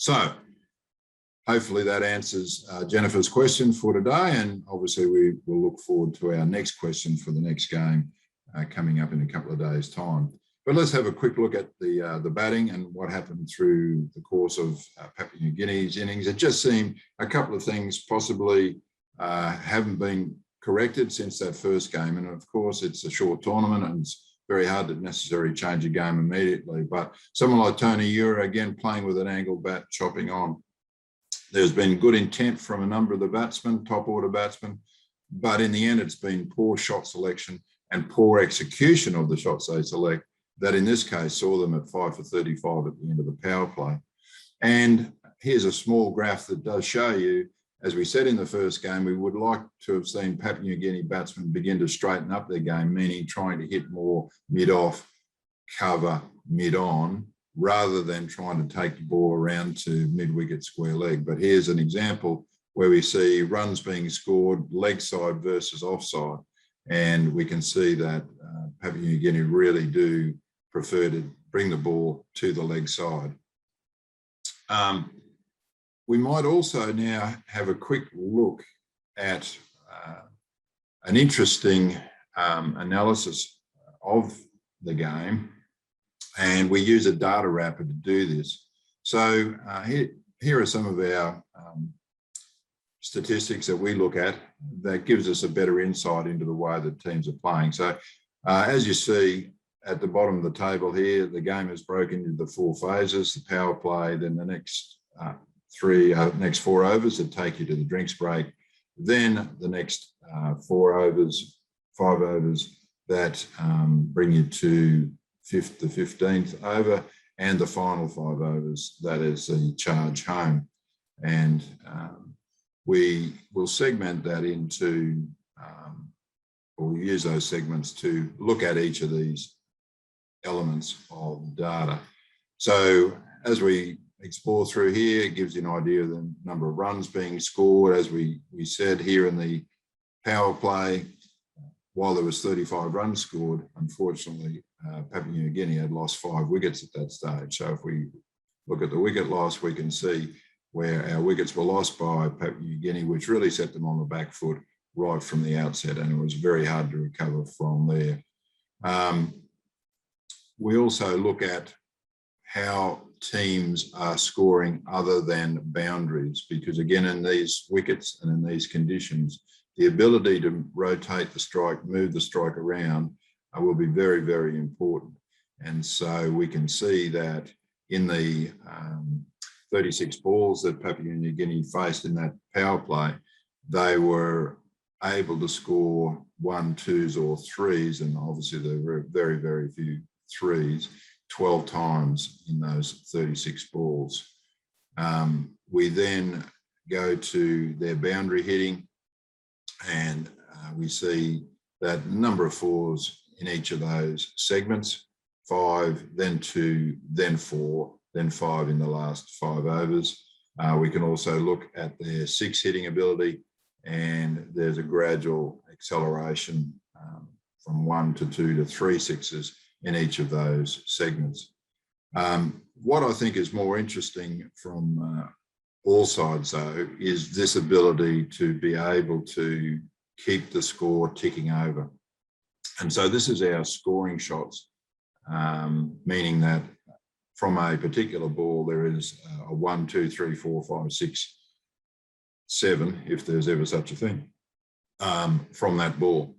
So hopefully that answers Jennifer's question for today, and obviously we will look forward to our next question for the next game coming up in a couple of days' time. But let's have a quick look at the batting and what happened through the course of Papua New Guinea's innings. It just seemed a couple of things possibly haven't been corrected since that first game, and of course it's a short tournament and it's very hard to necessarily change a game immediately. But someone like Tony Ura, again playing with an angled bat, chopping on. There's been good intent from a number of the batsmen, top order batsmen, but in the end it's been poor shot selection and poor execution of the shots they select that in this case saw them at 5 for 35 at the end of the power play. And here's a small graph that does show you, as we said in the first game, we would like to have seen Papua New Guinea batsmen begin to straighten up their game, meaning trying to hit more mid-off, cover, mid-on, rather than trying to take the ball around to mid-wicket square leg. But here's an example where we see runs being scored leg side versus offside. And we can see that Papua New Guinea really do prefer to bring the ball to the leg side. We might also now have a quick look at an interesting analysis of the game. And we use a data wrapper to do this. So here are some of our statistics that we look at that gives us a better insight into the way that teams are playing. So as you see at the bottom of the table here, the game is broken into the 4 phases: the power play, then the next next 4 overs that take you to the drinks break, then the next 4 overs, 5 overs that bring you to the 15th over, and the final 5 overs, that is the charge home. And we will segment that into, or we'll use those segments to look at each of these elements of data. So as we explore through here, it gives you an idea of the number of runs being scored. As we said here in the power play, while there was 35 runs scored, unfortunately, Papua New Guinea had lost 5 wickets at that stage. So if we look at the wicket loss, we can see where our wickets were lost by Papua New Guinea, which really set them on the back foot right from the outset, and it was very hard to recover from there. We also look at how teams are scoring other than boundaries, because again, in these wickets and in these conditions, the ability to rotate the strike, move the strike around will be very, very important. And so we can see that in the 36 balls that Papua New Guinea faced in that power play, they were able to score 1s, 2s or 3s, and obviously there were very, very few 3s, 12 times in those 36 balls. We then go to their boundary hitting, and we see that number of 4s in each of those segments: 5, then 2, then 4, then 5 in the last 5 overs. We can also look at their 6 hitting ability, and there's a gradual acceleration from 1 to 2 to 3 sixes in each of those segments. What I think is more interesting from all sides, though, is this ability to be able to keep the score ticking over. And so this is our scoring shots, meaning that from a particular ball, there is a 1, 2, 3, 4, 5, 6, 7, if there's ever such a thing, from that ball.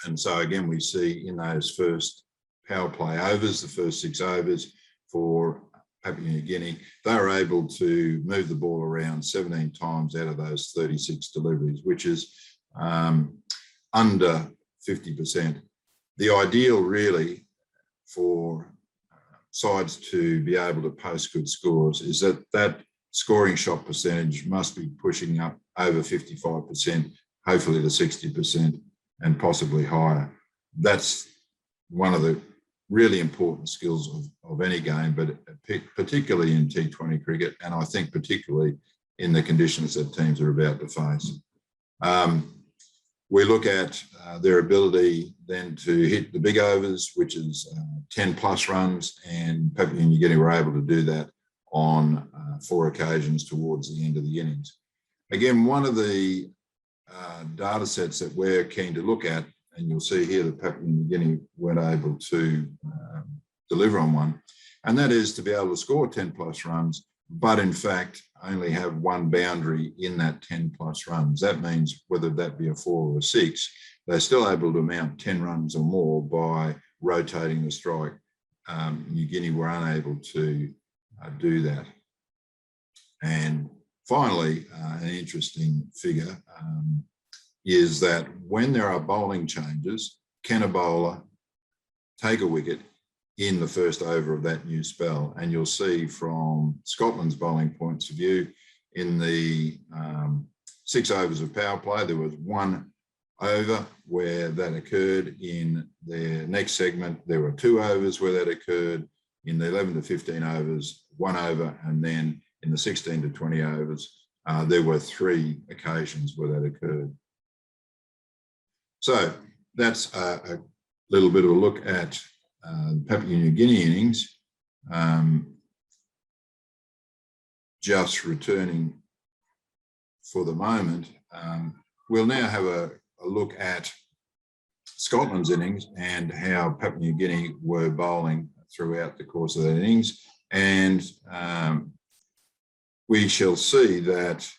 And so again, we see in those first power play overs, the first 6 overs for Papua New Guinea, they were able to move the ball around 17 times out of those 36 deliveries, which is under 50%. The ideal really for sides to be able to post good scores is that scoring shot percentage must be pushing up over 55%, hopefully to 60% and possibly higher. That's one of the really important skills of any game, but particularly in T20 cricket, and I think particularly in the conditions that teams are about to face. We look at their ability then to hit the big overs, which is 10 plus runs, and Papua New Guinea were able to do that on 4 occasions towards the end of the innings. Again, one of the data sets that we're keen to look at, and you'll see here that Papua New Guinea weren't able to deliver on one, and that is to be able to score 10 plus runs, but in fact only have 1 boundary in that 10 plus runs. That means whether that be a 4 or a 6, they're still able to mount 10 runs or more by rotating the strike. New Guinea were unable to do that. And finally, an interesting figure is that when there are bowling changes, can a bowler take a wicket in the first over of that new spell? And you'll see from Scotland's bowling points of view, in the 6 overs of power play, there was 1 over where that occurred. In their next segment, there were 2 overs where that occurred. In the 11 to 15 overs, 1 over, and then in the 16 to 20 overs, there were 3 occasions where that occurred. So that's a little bit of a look at Papua New Guinea innings. Just returning for the moment, we'll now have a look at Scotland's innings and how Papua New Guinea were bowling throughout the course of that innings. And we shall see that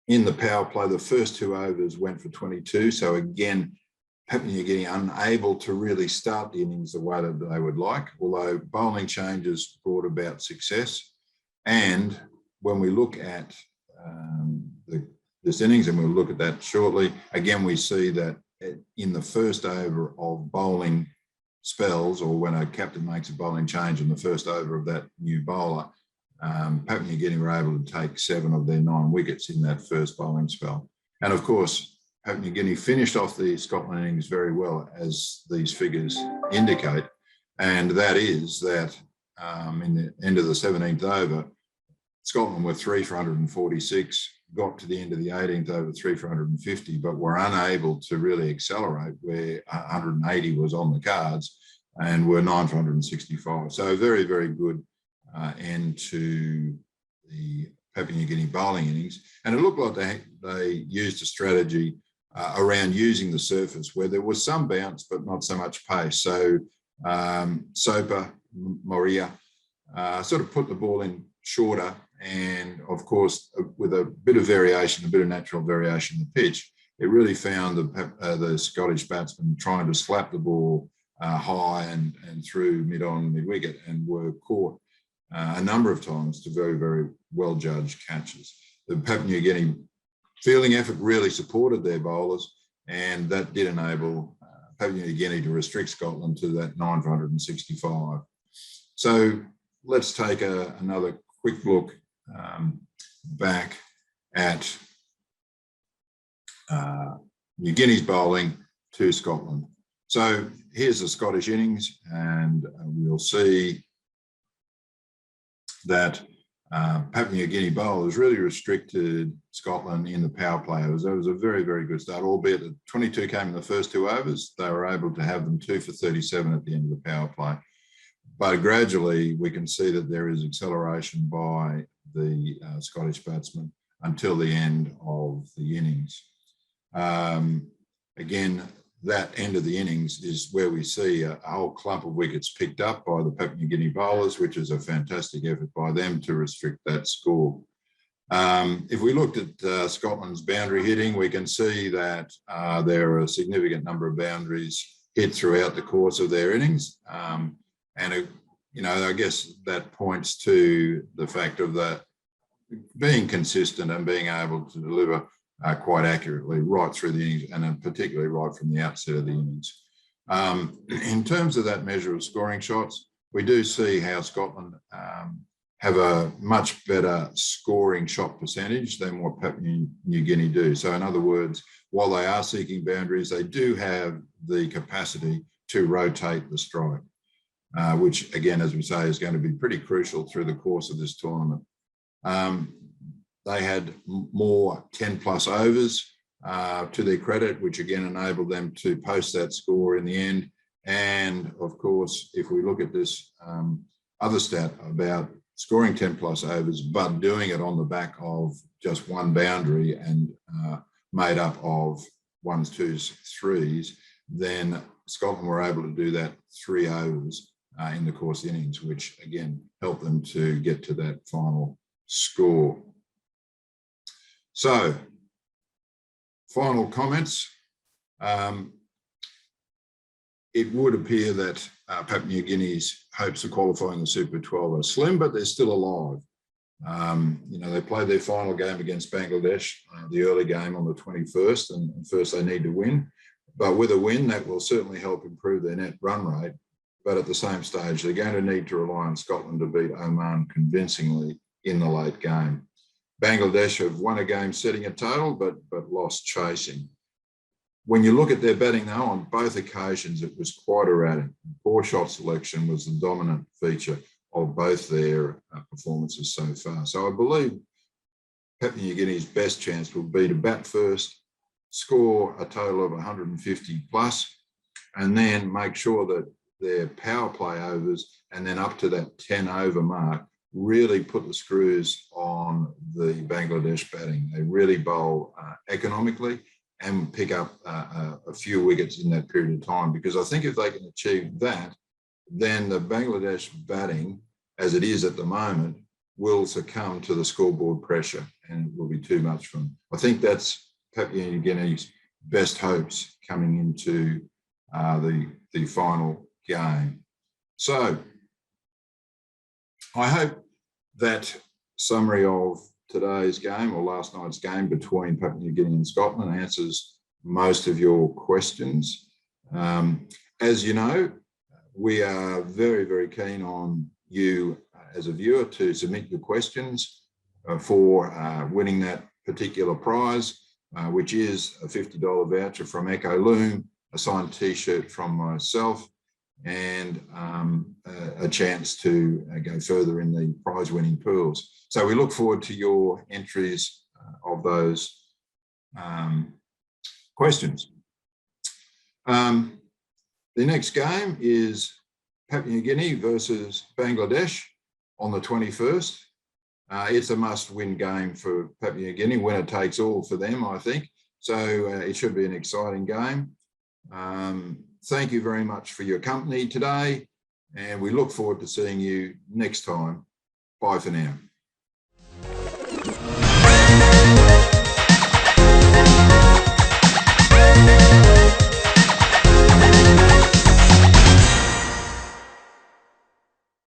in the power play, the first 2 overs went for 22. So again, Papua New Guinea unable to really start the innings the way that they would like, although bowling changes brought about success. And when we look at this innings, and we'll look at that shortly, again, we see that in the first over of bowling spells, or when a captain makes a bowling change in the first over of that new bowler, Papua New Guinea were able to take 7 of their 9 wickets in that first bowling spell. And of course, Papua New Guinea finished off the Scotland innings very well, as these figures indicate. And that is that in the end of the 17th over, Scotland were 3 for 146, got to the end of the 18th over 3 for 150, but were unable to really accelerate, where 180 was on the cards, and were 9 for 165. So a very, very good end to the Papua New Guinea bowling innings. And it looked like they used a strategy around using the surface, where there was some bounce, but not so much pace. So Soper, Moria sort of put the ball in shorter, and of course, with a bit of variation, a bit of natural variation in the pitch, it really found the Scottish batsmen trying to slap the ball high and through mid-on, mid-wicket, and were caught a number of times to very, very well-judged catches. The Papua New Guinea fielding effort really supported their bowlers, and that did enable Papua New Guinea to restrict Scotland to that 9 for 165. So let's take another quick look back at New Guinea's bowling to Scotland. So here's the Scottish innings, and we'll see that Papua New Guinea bowlers really restricted Scotland in the power play. It was a very, very good start, albeit that 22 came in the first 2 overs. They were able to have them 2 for 37 at the end of the power play. But gradually, we can see that there is acceleration by the Scottish batsmen until the end of the innings. Again, that end of the innings is where we see a whole clump of wickets picked up by the Papua New Guinea bowlers, which is a fantastic effort by them to restrict that score. If we looked at Scotland's boundary hitting, we can see that there are a significant number of boundaries hit throughout the course of their innings. I guess that points to the fact of being consistent and being able to deliver quite accurately right through the innings, and particularly right from the outset of the innings. In terms of that measure of scoring shots, we do see how Scotland have a much better scoring shot percentage than what Papua New Guinea do. So in other words, while they are seeking boundaries, they do have the capacity to rotate the strike, which again, as we say, is going to be pretty crucial through the course of this tournament. They had more 10 plus overs to their credit, which again enabled them to post that score in the end. And of course, if we look at this other stat about scoring 10 plus overs, but doing it on the back of just one boundary and made up of ones, twos, threes, then Scotland were able to do that 3 overs in the course innings, which again helped them to get to that final score. So, final comments. It would appear that Papua New Guinea's hopes of qualifying the Super 12 are slim, but they're still alive. You know, they played their final game against Bangladesh, the early game on the 21st, and first they need to win. But with a win, that will certainly help improve their net run rate. But at the same stage, they're going to need to rely on Scotland to beat Oman convincingly in the late game. Bangladesh have won a game setting a total, but lost chasing. When you look at their batting, though, on both occasions, it was quite erratic. Poor shot selection was the dominant feature of both their performances so far. So I believe Papua New Guinea's best chance will be to bat first, score a total of 150 plus, and then make sure that their power play overs and then up to that 10 over mark really put the screws on the Bangladesh batting. They really bowl economically and pick up a few wickets in that period of time, because I think if they can achieve that, then the Bangladesh batting, as it is at the moment, will succumb to the scoreboard pressure and it will be too much for them. I think that's Papua New Guinea's best hopes coming into the final game. So I hope that summary of today's game or last night's game between Papua New Guinea and Scotland answers most of your questions. As you know, we are very, very keen on you as a viewer to submit your questions for winning that particular prize, which is a $50 voucher from Echo Loom, a signed t-shirt from myself, and a chance to go further in the prize winning pools. So we look forward to your entries of those questions. The next game is Papua New Guinea versus Bangladesh on the 21st. It's a must-win game for Papua New Guinea. Winner takes all for them, I think. So it should be an exciting game. Thank you very much for your company today, and we look forward to seeing you next time. Bye for now.